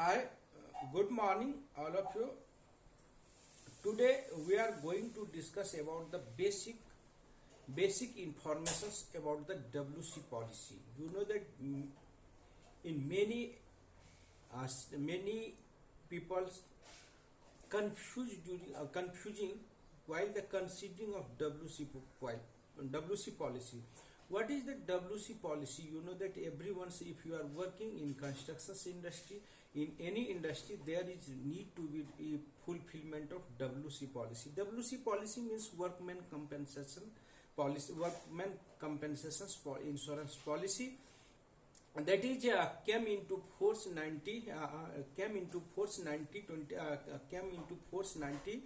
Hi, good morning, all of you. Today we are going to discuss about the basic informations about the WC policy. You know that in many people confusing while the considering of WC policy. What is the WC policy? You know that everyone, if you are working in constructions industry, in any industry, there is need to be a fulfillment of WC policy. WC policy means workman compensations for insurance policy. And that is came into force 90 came into force 90 20 came into force 90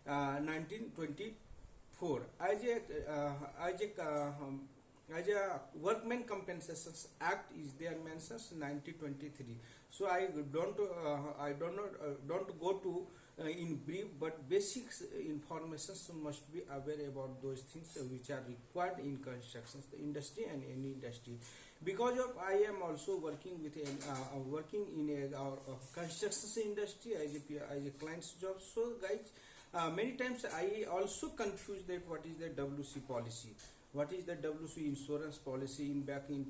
1924 as a workmen compensations act is there mentions 1923. So I don't go to in brief, but basics informations must be aware about those things which are required in construction industry and any industry. Because of I am also working with working in construction industry as a client's job. So guys, many times I also confuse that what is the WC policy, what is the WC insurance policy in back in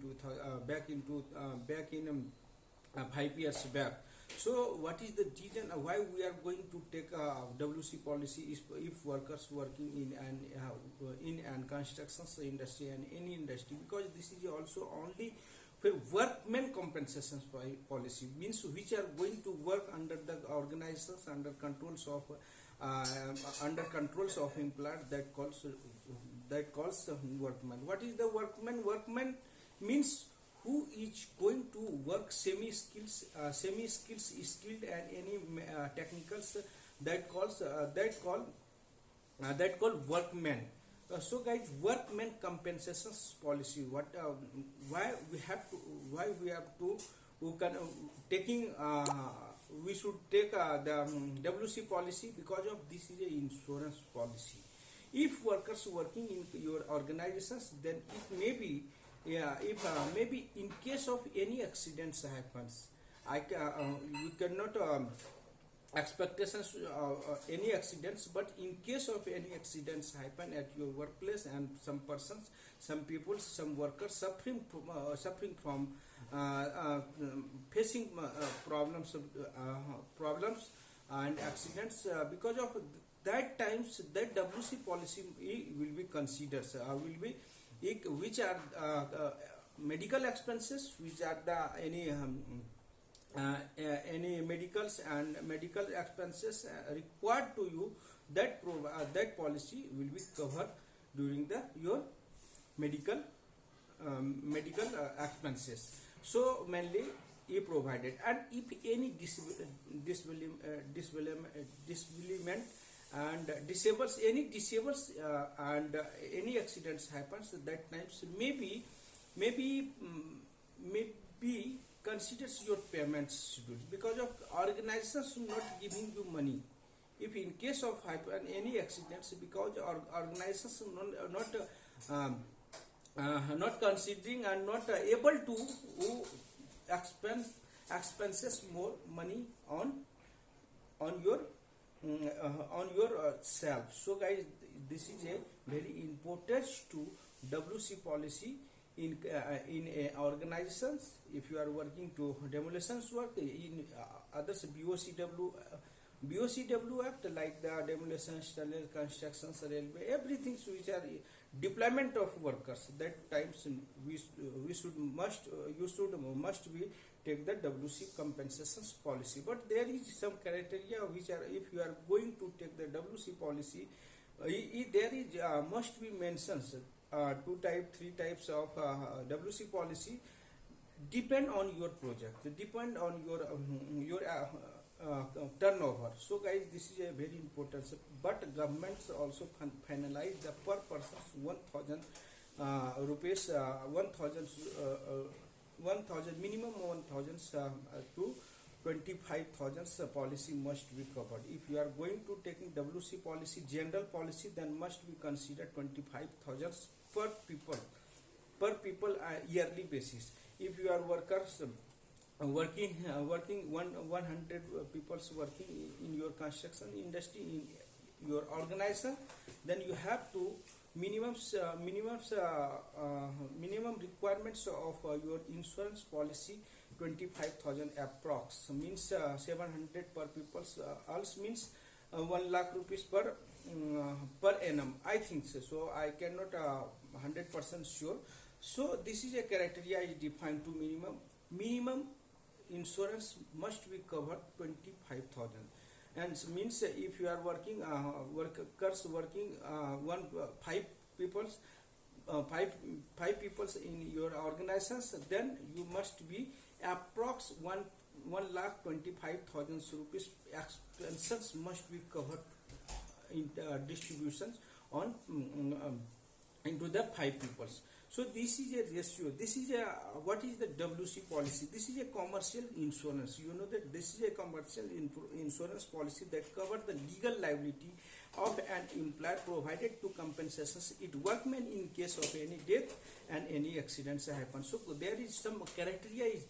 5 years back. So what is the reason why we are going to take WC policy is if workers working in an construction industry and any industry, because this is also only for workmen compensations policy, means which are going to work under the organizations under controls of employer that calls workman. What is the workman? Workman means who is going to work skilled and any technicals that call workmen. So guys, workmen compensations policy. Why we have to who can taking we should take the WC policy, because of this is a insurance policy. If workers working in your organizations, then it may be maybe in case of any accidents happens, you cannot expectations any accidents, but in case of any accidents happen at your workplace and some persons, some people, some workers suffering from facing problems and accidents, because of that times that WC policy will be considered, which are medical expenses, which are the any medicals and medical expenses required to you, that policy will be covered during your medical expenses. So mainly he provided, and if any disablement and disables and any accidents happens, that times maybe considers your payments schedule, because of organizations not giving you money if in case of any accidents, because organizations not considering and not able to expenses more money on your self. So guys, this is a very important to WC policy in organizations. If you are working to demolitions work in others, BOCW Act, like the demolitions, tunnel constructions, railway, everything which are deployment of workers, that times you should must be take the WC compensations policy. But there is some criteria which are, if you are going to take the WC policy, there is must be mentions 3 types of WC policy, depend on your project, depend on your turnover. So guys, this is a very important. But governments also finalize the per person 1,000 rupees, 1,000 minimum 1,000 to 25,000 policy must be covered. If you are going to taking WC policy, general policy, then must be considered 25,000 per people yearly basis. If you are workers working 100 people's working in your construction industry in your organization, then you have to minimum requirements of your insurance policy 25,000 approx means 700 per people's also means 1 lakh rupees per annum, I think so I cannot 100% sure. So this is a criteria is defined to minimum insurance must be covered 25,000, and means if you are working workers working five peoples five peoples in your organizations, then you must be approx 1,25,000 rupees expenses must be covered in distributions on into the five peoples. So this is a ratio. This is a what is the WC policy? This is a commercial insurance. You know that this is a commercial insurance policy that covers the legal liability of an employer provided to compensations it workmen in case of any death and any accidents happen. So there is some criteria is